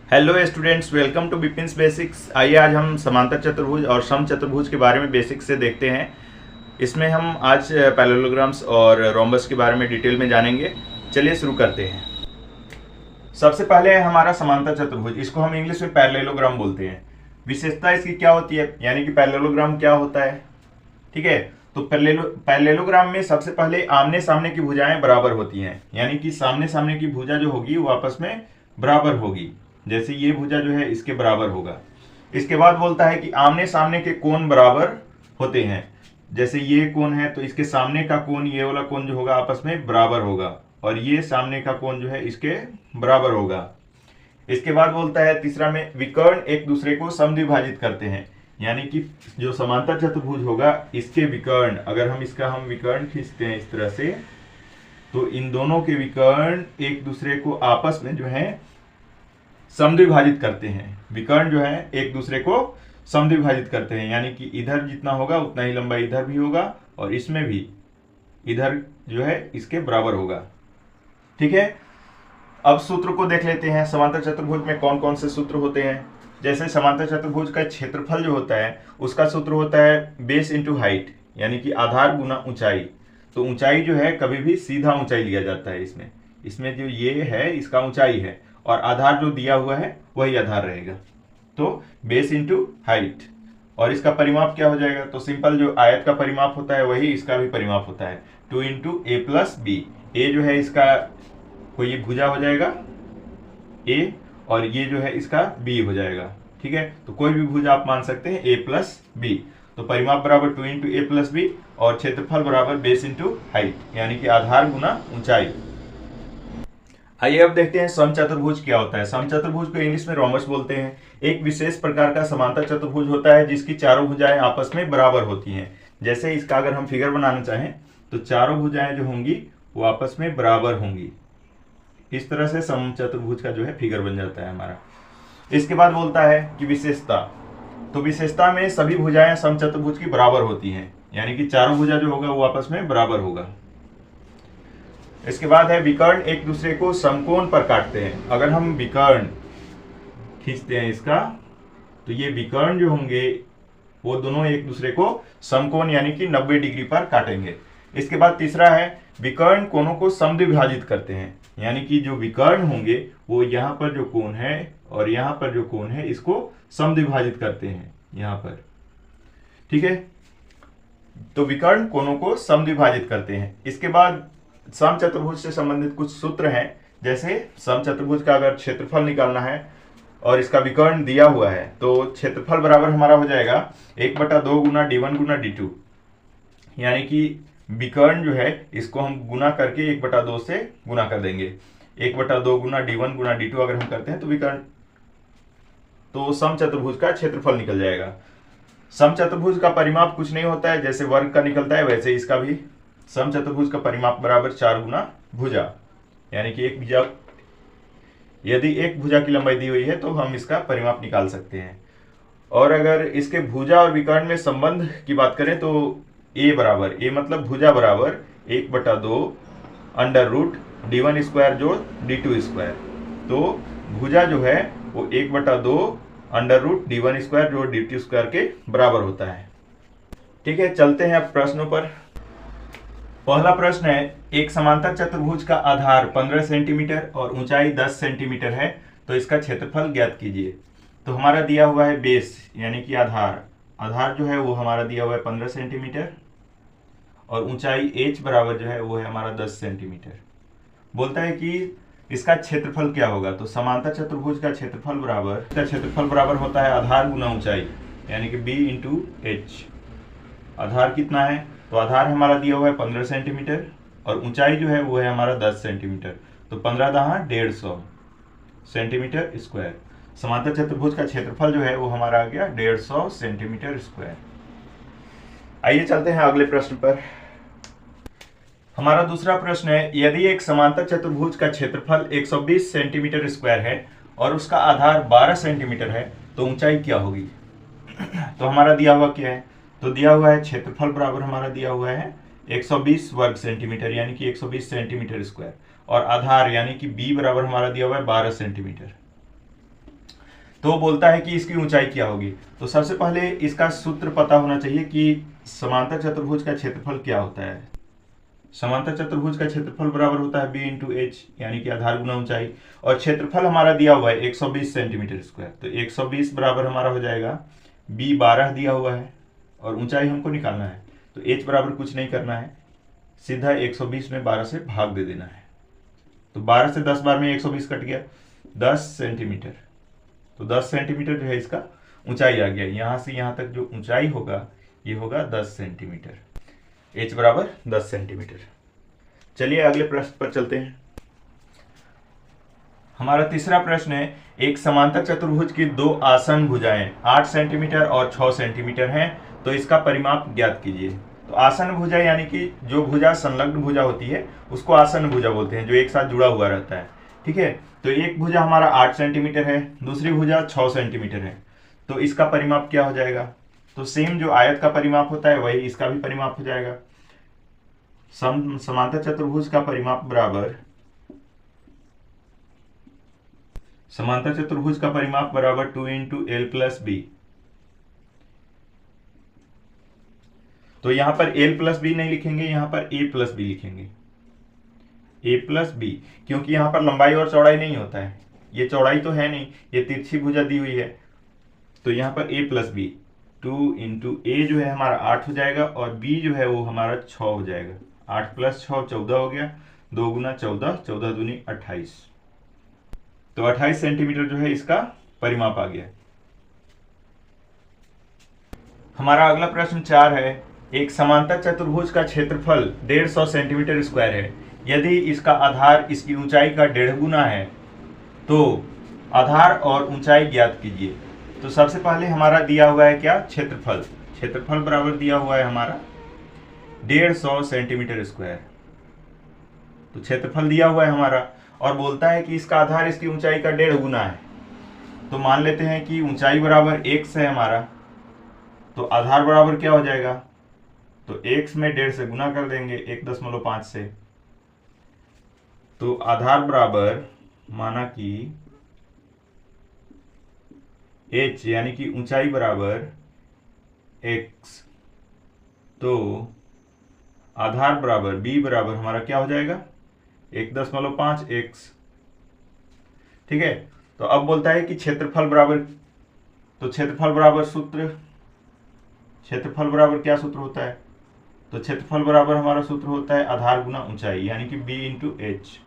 Hello students, welcome to Bipin's basics. आइए आज हम समांतर चतुर्भुज और समचतुर्भुज के बारे में बेसिक से देखते हैं। इसमें हम आज पैरेललोग्राम्स और रोम्बस के बारे में डिटेल में जानेंगे। चलिए शुरू करते हैं। सबसे पहले है हमारा समांतर चतुर्भुज। इसको हम इंग्लिश में पैरेललोग्राम बोलते हैं। विशेषता इसकी क्या होती है, यानी कि पैरेललोग्राम क्या होता है। ठीक है, तो पैरेललोग्राम में सबसे पहले आमने सामने की भुजाएं बराबर होती हैं, यानी कि सामने सामने की भुजा जो होगी वो आपस में बराबर होगी। जैसे ये भुजा जो है इसके बराबर होगा। इसके बाद बोलता है कि आमने सामने के कोण बराबर होते हैं। जैसे ये कोण है तो इसके सामने का कोण, ये वाला कोण जो होगा आपस में बराबर होगा, और ये सामने का कोण जो है इसके बराबर होगा। इसके बाद बोलता है तीसरा में, विकर्ण एक दूसरे को समद्विभाजित करते हैं, यानी कि जो समांतर चतुर्भुज होगा इसके विकर्ण, अगर हम इसका विकर्ण खींचते हैं इस तरह से, तो इन दोनों के विकर्ण एक दूसरे को आपस में जो है समद्विभाजित करते हैं। विकर्ण जो है एक दूसरे को समद्विभाजित करते हैं, यानी कि इधर जितना होगा उतना ही लंबाई इधर भी होगा, और इसमें भी इधर जो है इसके बराबर होगा। ठीक है, अब सूत्र को देख लेते हैं। समांतर चतुर्भुज में कौन कौन से सूत्र होते हैं। जैसे समांतर चतुर्भुज का क्षेत्रफल जो होता है उसका सूत्र होता है बेस इंटू हाइट, यानी कि आधार गुना ऊंचाई। तो ऊंचाई जो है कभी भी सीधा ऊंचाई लिया जाता है। इसमें जो ये है इसका ऊंचाई है, और आधार जो दिया हुआ है वही आधार रहेगा। तो बेस इंटू हाइट, और इसका परिमाप क्या हो जाएगा, तो सिंपल जो आयत का परिमाप होता है वही इसका भी परिमाप होता है, 2 इंटू ए प्लस बी। ए जो है इसका कोई ये भुजा हो जाएगा ए, और ये जो है इसका बी हो जाएगा। ठीक है, तो कोई भी भुजा आप मान सकते हैं ए प्लस बी। तो परिमाप बराबर 2 इंटू ए प्लस बी, और क्षेत्रफल बराबर बेस इंटू हाइट, यानी कि आधार गुना ऊंचाई। आइए अब देखते हैं समचतुर्भुज क्या होता है। समचतुर्भुज को इंग्लिश में रोम्बस बोलते हैं। एक विशेष प्रकार का समांतर चतुर्भुज होता है जिसकी चारों भुजाएं आपस में बराबर होती हैं। जैसे इसका अगर हम फिगर बनाना चाहें तो चारों भुजाएं जो होंगी वो आपस में बराबर होंगी। इस तरह से समचतुर्भुज का जो है फिगर बन जाता है हमारा। इसके बाद बोलता है कि विशेषता। तो विशेषता में सभी भुजाएं समचतुर्भुज की बराबर होती हैं, यानी कि चारों भुजा जो होगा वो आपस में बराबर होगा। इसके बाद है विकर्ण एक दूसरे को समकोण पर काटते हैं। अगर हम विकर्ण खींचते हैं इसका, तो ये विकर्ण जो होंगे वो दोनों एक दूसरे को समकोण यानी कि 90 डिग्री पर काटेंगे। इसके बाद तीसरा है विकर्ण कोणों को समद्विभाजित करते हैं, यानी कि जो विकर्ण होंगे वो यहाँ पर जो कोण है और यहाँ पर जो कोण है इसको समद्विभाजित करते हैं यहाँ पर। ठीक है, तो विकर्ण कोणों को समद्विभाजित करते हैं। इसके बाद समचतुर्भुज से संबंधित कुछ सूत्र हैं। जैसे समचतुर्भुज का अगर क्षेत्रफल निकालना है और इसका विकर्ण दिया हुआ है, तो क्षेत्रफल बराबर हमारा हो जाएगा 1/2 गुना d1 गुना d2, यानी कि विकर्ण जो है इसको हम गुना करके 1/2 से गुना कर देंगे। 1/2 गुना d1 गुना d2 अगर हम करते हैं तो विकर्ण, तो समचतुर्भुज का क्षेत्रफल निकल जाएगा। समचतुर्भुज का परिमाप कुछ नहीं होता है, जैसे वर्ग का निकलता है वैसे इसका भी। समचतुर्भुज का परिमाप बराबर 4 गुना भुजा, यानी कि एक भुजा, यदि एक भुजा की लंबाई दी हुई है तो हम इसका परिमाप निकाल सकते हैं। और अगर इसके भुजा और विकर्ण में संबंध की बात करें तो ए बराबर, ए मतलब भुजा बराबर 1/2 अंडर रूट d1 स्क्वायर जोड़ d2 स्क्वायर। तो भुजा जो है वो 1/2 अंडर रूट d1 स्क्वायर जोड़ d2 स्क्वायर के बराबर होता है। ठीक है, चलते हैं अब प्रश्नों पर। पहला प्रश्न है, एक समांतर चतुर्भुज का आधार 15 सेंटीमीटर और ऊंचाई 10 सेंटीमीटर है, तो इसका क्षेत्रफल ज्ञात कीजिए। तो हमारा दिया हुआ है बेस, यानी कि आधार जो है वो हमारा दिया हुआ है 15 सेंटीमीटर, और ऊंचाई h बराबर जो है वो है हमारा 10 सेंटीमीटर। बोलता है कि इसका क्षेत्रफल क्या होगा। तो समांतर चतुर्भुज का क्षेत्रफल बराबर होता है आधार गुना ऊंचाई, यानी कि b इंटू h। आधार कितना है, तो आधार हमारा दिया हुआ है 15 सेंटीमीटर, और ऊंचाई जो है वो है हमारा 10 सेंटीमीटर। तो 15 दहा 150 सेंटीमीटर स्क्वायर। समांतर चतुर्भुज का क्षेत्रफल जो है वो हमारा आ गया 150 सेंटीमीटर स्क्वायर। आइए चलते हैं अगले प्रश्न पर। हमारा दूसरा प्रश्न है, यदि एक समांतर चतुर्भुज का क्षेत्रफल 120 सेंटीमीटर स्क्वायर है और उसका आधार 12 सेंटीमीटर है, तो ऊंचाई क्या होगी। तो हमारा दिया हुआ क्या है, तो दिया हुआ है क्षेत्रफल बराबर हमारा दिया हुआ है 120 वर्ग सेंटीमीटर, यानी कि 120 सेंटीमीटर स्क्वायर, और आधार यानी कि b बराबर हमारा दिया हुआ है 12 सेंटीमीटर। तो बोलता है कि इसकी ऊंचाई क्या होगी। तो सबसे पहले इसका सूत्र पता होना चाहिए कि समांतर चतुर्भुज का क्षेत्रफल क्या होता है। समांतर चतुर्भुज का क्षेत्रफल बराबर होता है बी इंटू एच, यानी कि आधार गुना ऊंचाई, और क्षेत्रफल हमारा दिया हुआ है 120 सेंटीमीटर स्क्वायर। तो 120 बराबर हमारा हो जाएगा बी 12 दिया हुआ है और ऊंचाई हमको निकालना है। तो एच बराबर कुछ नहीं करना है, सीधा 120 में 12 से भाग दे देना है। तो 12 से 10 बार में 120 कट गया, 10 सेंटीमीटर। तो 10 सेंटीमीटर जो है इसका ऊंचाई आ गया। यहां से यहां तक जो ऊंचाई होगा ये होगा 10 सेंटीमीटर। h बराबर 10 सेंटीमीटर। चलिए अगले प्रश्न पर चलते हैं। हमारा तीसरा प्रश्न है, एक समांतर चतुर्भुज की दो आसन भुजाएं 8 सेंटीमीटर और 6 सेंटीमीटर हैं, तो इसका परिमाप ज्ञात कीजिए। तो आसन भुजा यानी कि जो भुजा संलग्न भुजा होती है उसको आसन भुजा बोलते हैं, जो एक साथ जुड़ा हुआ रहता है। ठीक है, तो एक भुजा हमारा 8 सेंटीमीटर है, दूसरी भुजा 6 सेंटीमीटर है। तो इसका परिमाप क्या हो जाएगा? तो सेम जो आयत का परिमाप होता है वही इसका भी परिमाप हो जाएगा। समांतर चतुर्भुज का परिमाप बराबर, समांतर चतुर्भुज का परिमाप बराबर 2 इंटू एल प्लस बी। तो यहां पर एल प्लस बी नहीं लिखेंगे, यहां पर ए प्लस बी लिखेंगे, ए प्लस बी, क्योंकि यहां पर लंबाई और चौड़ाई नहीं होता है। ये चौड़ाई तो है नहीं, ये तिरछी भुजा दी हुई है। तो यहां पर ए प्लस बी, 2 इंटू ए जो है हमारा 8 हो जाएगा और बी जो है वो हमारा 6 हो जाएगा। 8 प्लस 6 14 हो गया, 2 गुना 14, 14 दूनी 28। तो 28 सेंटीमीटर जो है इसका परिमाप आ गया। हमारा अगला प्रश्न 4 है, एक समांतर चतुर्भुज का क्षेत्रफल 150 सेंटीमीटर स्क्वायर है। यदि इसका आधार इसकी ऊंचाई का 1.5 गुना है तो आधार और ऊंचाई ज्ञात कीजिए। तो सबसे पहले हमारा दिया हुआ है क्या? क्षेत्रफल। क्षेत्रफल बराबर दिया हुआ है हमारा 150 सेंटीमीटर स्क्वायर। तो क्षेत्रफल दिया हुआ है हमारा और बोलता है कि इसका आधार इसकी ऊंचाई का 1.5 गुना है। तो मान लेते हैं कि ऊंचाई बराबर x है हमारा, तो आधार बराबर क्या हो जाएगा? तो x में 1.5 से गुना कर देंगे 1.5 से। तो आधार बराबर माना कि h यानी कि ऊंचाई बराबर x, तो आधार बराबर b बराबर हमारा क्या हो जाएगा? 1.5x। ठीक है, तो अब बोलता है कि क्षेत्रफल बराबर, तो क्षेत्रफल बराबर सूत्र, क्षेत्रफल बराबर क्या सूत्र होता है? तो क्षेत्रफल बराबर हमारा सूत्र होता है आधार गुना ऊंचाई, यानी कि b इंटू एच।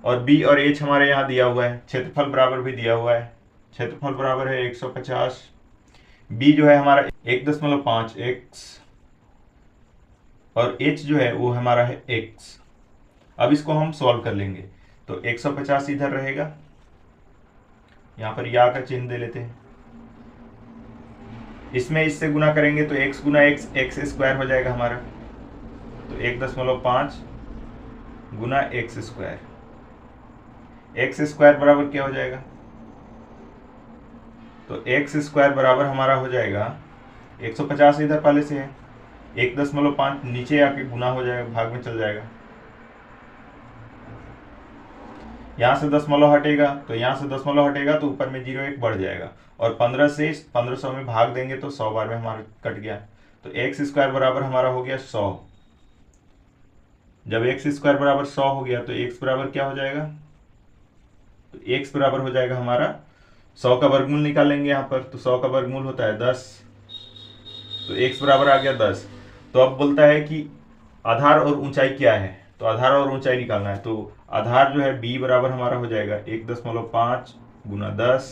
और b और h हमारे यहाँ दिया हुआ है, क्षेत्रफल बराबर भी दिया हुआ है। क्षेत्रफल बराबर है 150, b जो है हमारा 1.5x और h जो है वो हमारा है x। अब इसको हम सॉल्व कर लेंगे। तो 150 इधर रहेगा, यहाँ पर या का चिन्ह दे लेते हैं। इसमें इससे गुना करेंगे तो x गुना x स्क्वायर हो जाएगा हमारा। तो 1.5 गुना x स्क्वायर, x स्क्वायर बराबर क्या हो जाएगा? तो x स्क्वायर बराबर हमारा हो जाएगा 150 इधर पहले से है, 1.5 नीचे आके गुना हो जाएगा, भाग में चल जाएगा। यहाँ से दशमलव हटेगा तो यहाँ से दशमलव हटेगा तो ऊपर में 0 1 बढ़ जाएगा और 15 से 1500 में भाग देंगे तो 100 बार में हमारा कट गया। तो x स्क्वायर बराबर हमारा हो गया 100। जब x स्क्वायर बराबर 100 हो गया तो x बराबर क्या हो जाएगा? तो x बराबर हो जाएगा हमारा 100 का वर्गमूल निकालेंगे यहाँ पर, तो 100 का वर्गमूल होता है 10, तो x बराबर आ गया 10। तो अब बोलता है कि आधार और ऊंचाई क्या है? तो आधार और ऊंचाई निकालना है। तो आधार जो है b बराबर हमारा हो जाएगा 1.5 गुना 10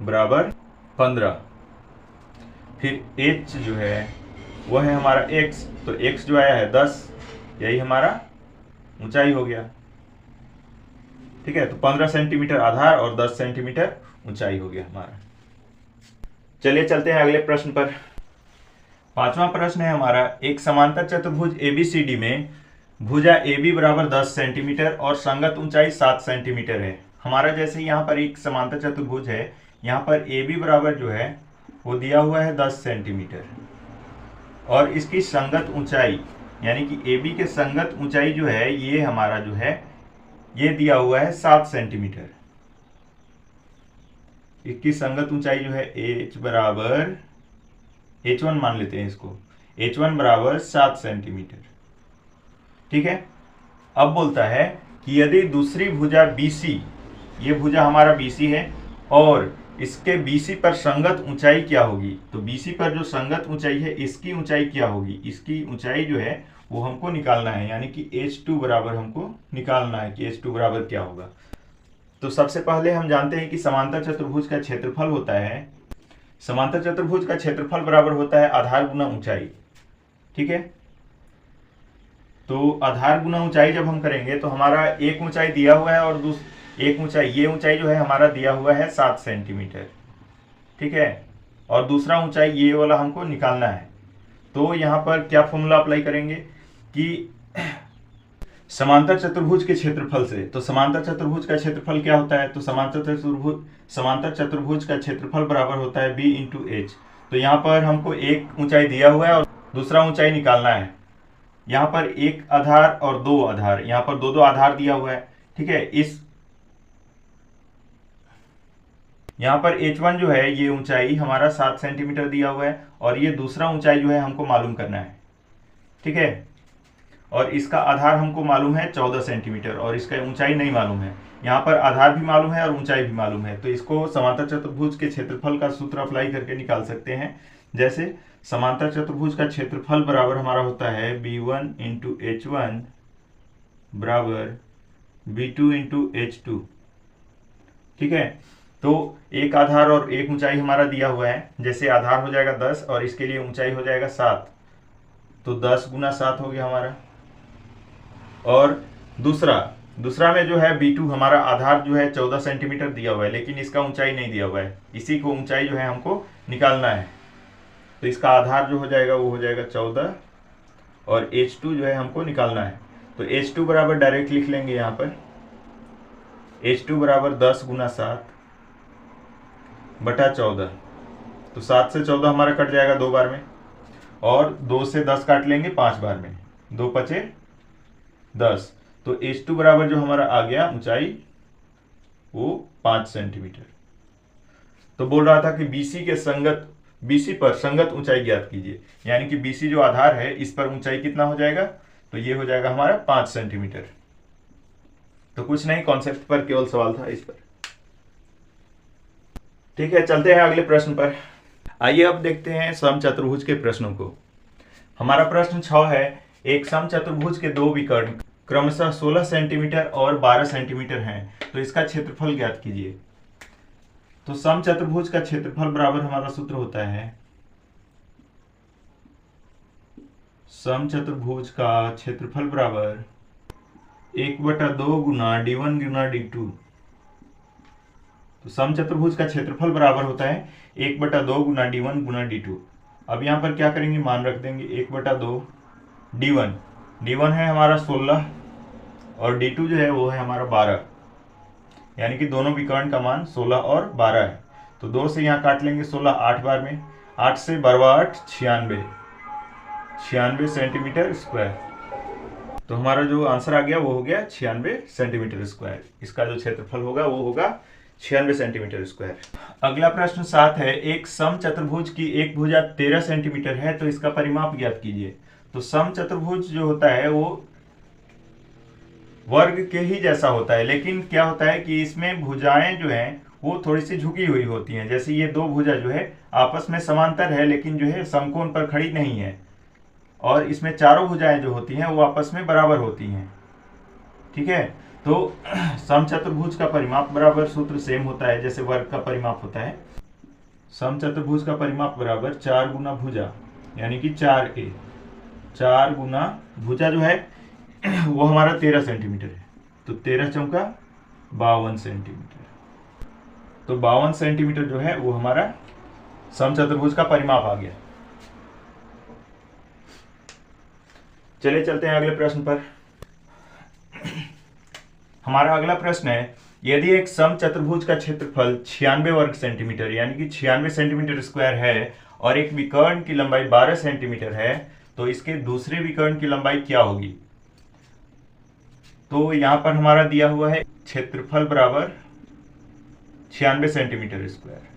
बराबर 15। फिर h जो है वो है हमारा x, तो x जो आया है 10, यही हमारा ऊंचाई हो गया। ठीक है, तो 15 सेंटीमीटर आधार और 10 सेंटीमीटर ऊंचाई हो गया हमारा। चलिए चलते हैं अगले प्रश्न पर। पांचवा प्रश्न है हमारा, एक समांतर चतुर्भुज ABCD में भुजा AB बराबर 10 सेंटीमीटर और संगत ऊंचाई 7 सेंटीमीटर है। हमारा जैसे यहाँ पर एक समांतर चतुर्भुज है, यहाँ पर AB बराबर जो है वो दिया हुआ है 10 सेंटीमीटर और इसकी संगत ऊंचाई यानी कि AB के संगत ऊंचाई जो है ये हमारा जो है ये दिया हुआ है 7 सेंटीमीटर। इसकी संगत ऊंचाई जो है h बराबर h1 मान लेते हैं इसको, h1 बराबर 7 सेंटीमीटर। ठीक है। अब बोलता है कि यदि दूसरी भुजा BC, ये भुजा हमारा BC है और इसके BC पर संगत ऊंचाई क्या होगी, तो BC पर जो संगत ऊंचाई है इसकी ऊंचाई क्या होगी, इसकी ऊंचाई जो है वो हमको निकालना है, यानी कि h2 बराबर हमको निकालना है कि h2 बराबर क्या होगा। तो सबसे पहले हम जानते हैं कि समांतर चतुर्भुज का क्षेत्रफल होता है, समांतर चतुर्भुज का क्षेत्रफल बराबर होता है आधार गुना ऊंचाई। ठीक है। तो आधार गुना ऊंचाई जब हम करेंगे तो हमारा एक ऊंचाई दिया हुआ है और एक ऊंचाई, ये ऊंचाई जो है हमारा दिया हुआ है 7 सेंटीमीटर। ठीक है। और दूसरा ऊंचाई ये वाला हमको निकालना है। तो यहाँ पर क्या फॉर्मूला अप्लाई करेंगे कि समांतर चतुर्भुज के क्षेत्रफल से, तो समांतर चतुर्भुज का क्षेत्रफल क्या होता है, तो समांतर चतुर्भुज का क्षेत्रफल बराबर होता है b इंटू एच। तो यहाँ पर हमको एक ऊंचाई दिया हुआ है और दूसरा ऊंचाई निकालना है। यहाँ पर एक आधार और दो आधार, यहाँ पर दो आधार दिया हुआ है। ठीक है। यहाँ पर h1 जो है ये ऊंचाई हमारा 7 सेंटीमीटर दिया हुआ है और ये दूसरा ऊंचाई जो है हमको मालूम करना है। ठीक है। और इसका आधार हमको मालूम है 14 सेंटीमीटर और इसका ऊंचाई नहीं मालूम है। यहाँ पर आधार भी मालूम है और ऊंचाई भी मालूम है, तो इसको समांतर चतुर्भुज के क्षेत्रफल का सूत्र अप्लाई करके निकाल सकते हैं। जैसे समांतर चतुर्भुज का क्षेत्रफल बराबर हमारा होता है b1 इंटू h1 बराबर b2 इंटू h2। ठीक है। तो एक आधार और एक ऊंचाई हमारा दिया हुआ है, जैसे आधार हो जाएगा 10 और इसके लिए ऊंचाई हो जाएगा 7, तो 10 गुना 7 हो गया हमारा। और दूसरा में जो है b2 हमारा आधार जो है 14 सेंटीमीटर दिया हुआ है, लेकिन इसका ऊंचाई नहीं दिया हुआ है, इसी को ऊंचाई जो है हमको निकालना है। तो इसका आधार जो हो जाएगा वो हो जाएगा 14 और h2 जो है हमको निकालना है। तो h2 बराबर डायरेक्ट लिख लेंगे यहाँ पर, h2 बराबर 10 गुना 7 बटा 14। तो 7 से 14 हमारा कट जाएगा 2 बार में और 2 से 10 काट लेंगे 5 बार में, 2 पचे 10। तो h2 बराबर जो हमारा आ गया ऊंचाई वो 5 सेंटीमीटर। तो बोल रहा था कि BC पर संगत ऊंचाई ज्ञात कीजिए, यानी कि BC जो आधार है इस पर ऊंचाई कितना हो जाएगा, तो ये हो जाएगा हमारा 5 सेंटीमीटर। तो कुछ नहीं, कॉन्सेप्ट पर केवल सवाल था इस पर। ठीक है, चलते हैं अगले प्रश्न पर। आइए अब देखते हैं समचतुर्भुज के प्रश्नों को। हमारा प्रश्न 6 है, एक समचतुर्भुज के दो विकर्ण क्रमशः 16 सेंटीमीटर और 12 सेंटीमीटर हैं, तो इसका क्षेत्रफल ज्ञात कीजिए। तो समचतुर्भुज का क्षेत्रफल बराबर हमारा सूत्र होता है, समचतुर्भुज का क्षेत्रफल बराबर 1/2 गुना d1 गुना d2। तो समचतुर्भुज का क्षेत्रफल बराबर होता है 1/2 गुना d1 गुना d2। अब यहाँ पर क्या करेंगे, मान रख देंगे 1/2 d1 है हमारा 16 और d2 जो है वो है हमारा 12, यानी कि दोनों विकर्ण का मान 16 और 12 है। तो 2 से यहाँ काट लेंगे 16 8 बार में, 8 से 12 8 96 सेंटीमीटर स्क्वायर। तो हमारा जो आंसर आ गया वो हो गया 96 सेंटीमीटर स्क्वायर। इसका जो क्षेत्रफल होगा वो होगा 96 सेंटीमीटर स्क्वायर। अगला प्रश्न 7 है, एक समचतुर्भुज की एक भुजा 13 सेंटीमीटर है, तो इसका परिमाप ज्ञात कीजिए। तो समचतुर्भुज जो होता है वो वर्ग के ही जैसा होता है, लेकिन क्या होता है कि इसमें भुजाएं जो हैं वो थोड़ी सी झुकी हुई होती हैं। जैसे ये दो भुजा जो है आपस में समांतर है, लेकिन जो है समकोण पर खड़ी नहीं है, और इसमें चारों भुजाएं जो होती हैं वो आपस में बराबर होती हैं। ठीक है। तो समचतुर्भुज का परिमाप बराबर सूत्र सेम होता है जैसे वर्ग का परिमाप होता है। समचतुर्भुज का परिमाप बराबर 4 गुना भुजा, यानी कि 4a, 4 गुना भुजा जो है वो हमारा 13 सेंटीमीटर है, तो 13 चौका 52 सेंटीमीटर। तो 52 सेंटीमीटर जो है वो हमारा समचतुर्भुज का परिमाप आ गया। चलिए चलते हैं अगले प्रश्न पर। हमारा अगला प्रश्न है, यदि एक समचतुर्भुज का क्षेत्रफल 96 वर्ग सेंटीमीटर यानी कि 96 सेंटीमीटर स्क्वायर है और एक विकर्ण की लंबाई 12 सेंटीमीटर है, तो इसके दूसरे विकर्ण की लंबाई क्या होगी। तो यहाँ पर हमारा दिया हुआ है क्षेत्रफल बराबर 96 सेंटीमीटर स्क्वायर।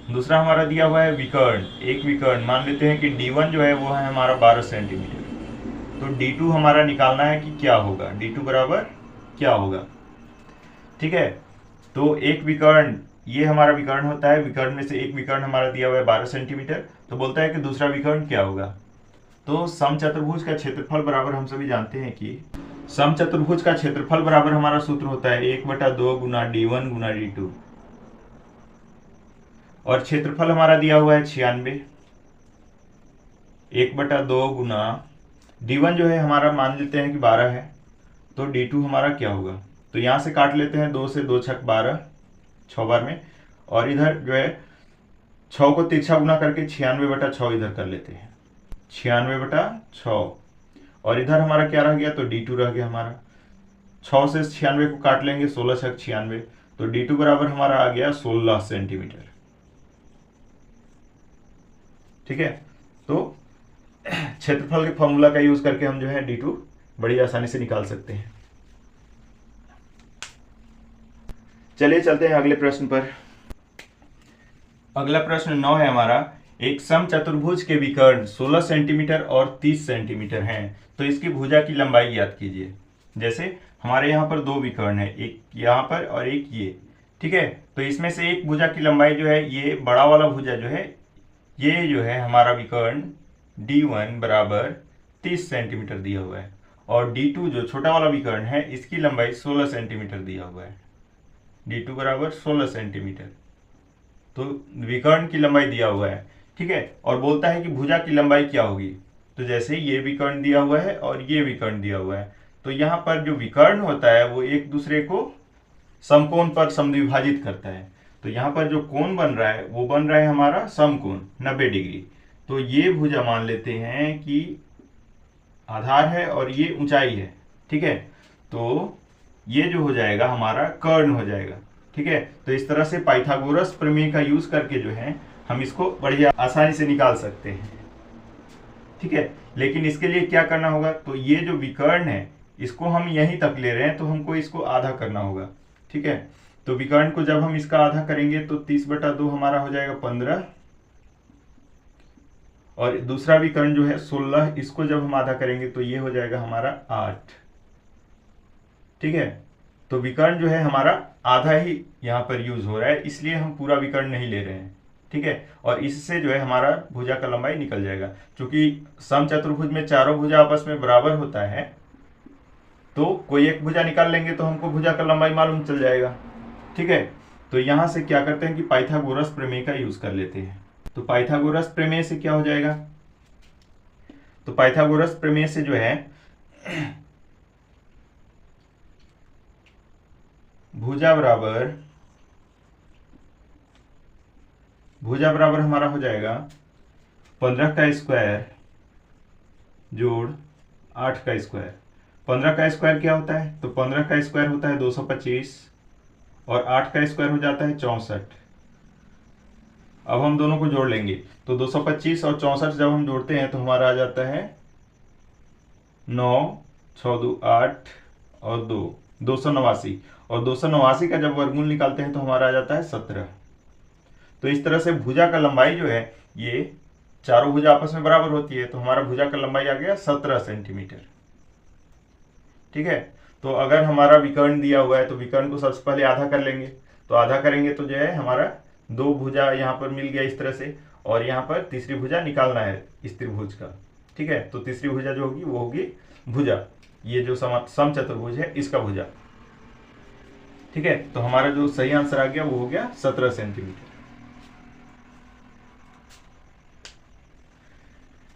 दूसरा हमारा दिया हुआ है विकर्ण, एक विकर्ण मान लेते हैं कि D1 जो है वो है हमारा 12 सेंटीमीटर। तो D2 हमारा निकालना है कि क्या होगा, D2 बराबर क्या होगा। ठीक है, तो एक विकर्ण, ये हमारा विकर्ण होता है, विकर्ण में से एक विकर्ण हमारा दिया हुआ है 12 सेंटीमीटर। तो बोलता है कि दूसरा विकर्ण क्या होगा। तो समचतुर्भुज का क्षेत्रफल बराबर, हम सभी जानते हैं कि समचतुर्भुज का क्षेत्रफल बराबर हमारा सूत्र होता है 1/2 गुना D1 गुना D2, और क्षेत्रफल हमारा दिया हुआ है 96। 1/2 गुना D1 जो है हमारा मान लेते हैं कि 12 है, तो D2 हमारा क्या होगा। तो यहां से काट लेते हैं, 2 से 2 छक 12, 6 बार में, और इधर जो है 6 को तिरछा गुना करके 96/6 इधर कर लेते हैं, 96/6, और इधर हमारा क्या रह गया, तो D2 रह गया हमारा। 6 से 96 को काट लेंगे, 16 छक 96, तो D2 बराबर हमारा आ गया 16 सेंटीमीटर। ठीक है, तो क्षेत्रफल के फॉर्मूला का यूज करके हम जो है D2 बड़ी आसानी से निकाल सकते हैं। चलिए चलते हैं अगले प्रश्न पर। अगला प्रश्न 9 है हमारा, एक समचतुर्भुज के विकर्ण 16 सेंटीमीटर और 30 सेंटीमीटर हैं, तो इसकी भुजा की लंबाई ज्ञात कीजिए। जैसे हमारे यहाँ पर 2 विकर्ण है, एक यहाँ पर और एक ये। ठीक है, तो इसमें से एक भुजा की लंबाई जो है, ये बड़ा वाला भुजा जो है, ये जो है हमारा विकर्ण D1 बराबर 30 सेंटीमीटर दिया हुआ है, और D2 जो छोटा वाला विकर्ण है, इसकी लंबाई 16 सेंटीमीटर दिया हुआ है। D2 बराबर 16 सेंटीमीटर, तो विकर्ण की लंबाई दिया हुआ है। ठीक है, और बोलता है कि भुजा की लंबाई क्या होगी। तो जैसे ये विकर्ण दिया हुआ है और ये विकर्ण दिया हुआ है, तो यहाँ पर जो विकर्ण होता है वो एक दूसरे को समकोण पर समद्विभाजित करता है। तो यहाँ पर जो कोण बन रहा है वो बन रहा है हमारा समकोण 90 डिग्री। तो ये भुजा मान लेते हैं कि आधार है और ये ऊंचाई है। ठीक है, तो ये जो हो जाएगा हमारा कर्ण हो जाएगा। ठीक है, तो इस तरह से पाइथागोरस प्रमेय का यूज करके जो है हम इसको बढ़िया आसानी से निकाल सकते हैं। ठीक है, लेकिन इसके लिए क्या करना होगा, तो ये जो विकर्ण है इसको हम यहीं तक ले रहे हैं, तो हमको इसको आधा करना होगा। ठीक है, तो विकर्ण को जब हम इसका आधा करेंगे तो 30/2 हमारा हो जाएगा 15, और दूसरा विकर्ण जो है 16, इसको जब हम आधा करेंगे तो ये हो जाएगा हमारा 8। ठीक है, तो विकर्ण जो है हमारा आधा ही यहाँ पर यूज हो रहा है, इसलिए हम पूरा विकर्ण नहीं ले रहे हैं। ठीक है, और इससे जो है हमारा भुजा का लंबाई निकल जाएगा। क्योंकि समचतुर्भुज में चारों भुजा आपस में बराबर होता है, तो कोई एक भुजा निकाल लेंगे तो हमको भुजा का लंबाई मालूम चल जाएगा। ठीक है, तो यहां से क्या करते हैं कि पाइथागोरस प्रमेय का यूज कर लेते हैं। तो पाइथागोरस प्रमेय से क्या हो जाएगा, तो पाइथागोरस प्रमेय से जो है भुजा बराबर हमारा हो जाएगा 15 का स्क्वायर जोड़ 8 का स्क्वायर। 15 का स्क्वायर क्या होता है, तो 15 का स्क्वायर होता है 225, और 8 का स्क्वायर हो जाता है 64। अब हम दोनों को जोड़ लेंगे, तो 225 और 64 जब हम जोड़ते हैं तो हमारा आ जाता है 9, 6 2 8 और 2 289, और 289 का जब वर्गमूल निकालते हैं तो हमारा आ जाता है 17। तो इस तरह से भुजा का लंबाई जो है, ये चारों भुजा आपस में बराबर होती है, तो हमारा भुजा का लंबाई आ गया 17 सेंटीमीटर। ठीक है, तो अगर हमारा विकर्ण दिया हुआ है तो विकर्ण को सबसे पहले आधा कर लेंगे, तो आधा करेंगे तो जो है हमारा 2 भुजा यहाँ पर मिल गया इस तरह से, और यहाँ पर तीसरी भुजा निकालना है इस त्रिभुज का। ठीक है, तो तीसरी भुजा जो होगी वो होगी भुजा, ये जो समचतुर्भुज है इसका भुजा। ठीक है, तो हमारा जो सही आंसर आ गया वो हो गया 17 सेंटीमीटर।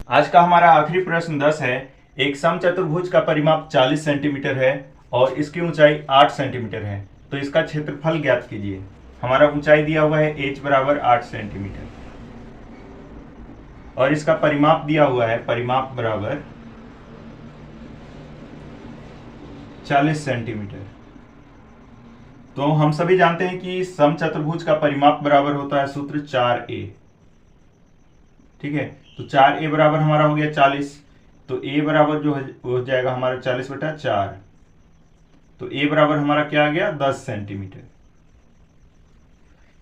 आज का हमारा आखिरी प्रश्न 10 है, एक समचतुर्भुज का परिमाप 40 सेंटीमीटर है और इसकी ऊंचाई 8 सेंटीमीटर है, तो इसका क्षेत्रफल ज्ञात कीजिए। हमारा ऊंचाई दिया हुआ है h बराबर 8 सेंटीमीटर, और इसका परिमाप दिया हुआ है, परिमाप बराबर 40 सेंटीमीटर। तो हम सभी जानते हैं कि समचतुर्भुज का परिमाप बराबर होता है सूत्र 4a। ठीक है, तो 4a बराबर हमारा हो गया 40, तो a बराबर जो हो जाएगा हमारा 40/4, तो a बराबर हमारा क्या आ गया 10 सेंटीमीटर।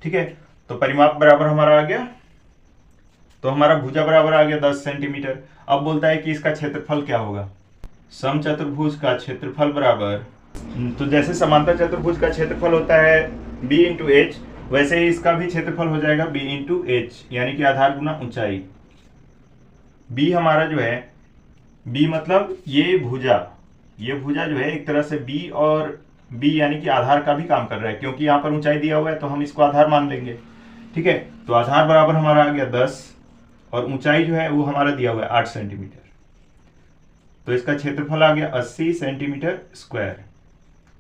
ठीक है, तो परिमाप बराबर हमारा आ गया, तो हमारा भुजा बराबर आ गया 10 सेंटीमीटर। अब बोलता है कि इसका क्षेत्रफल क्या होगा। समचतुर्भुज का क्षेत्रफल बराबर, तो जैसे समांतर चतुर्भुज का क्षेत्रफल होता है b इंटू एच, वैसे ही इसका भी क्षेत्रफल हो जाएगा b इंटू एच, यानी कि आधार गुना ऊंचाई। b हमारा जो है, b मतलब ये भुजा जो है एक तरह से b और b यानी कि आधार का भी काम कर रहा है, क्योंकि यहाँ पर ऊंचाई दिया हुआ है तो हम इसको आधार मान लेंगे। ठीक है, तो आधार बराबर हमारा आ गया 10 और ऊंचाई जो है वो हमारा दिया हुआ है 8 सेंटीमीटर। तो इसका क्षेत्रफल आ गया 80 सेंटीमीटर स्क्वायर,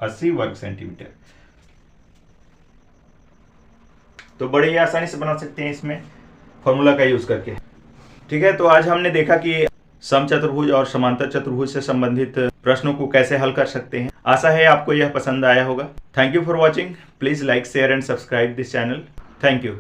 80 वर्ग सेंटीमीटर। तो बड़े ही आसानी से बना सकते हैं इसमें फॉर्मूला का यूज करके। ठीक है, तो आज हमने देखा कि समचतुर्भुज और समांतर चतुर्भुज से संबंधित प्रश्नों को कैसे हल कर सकते हैं। आशा है आपको यह पसंद आया होगा। Thank you for watching. Please like, share and subscribe this channel. Thank you.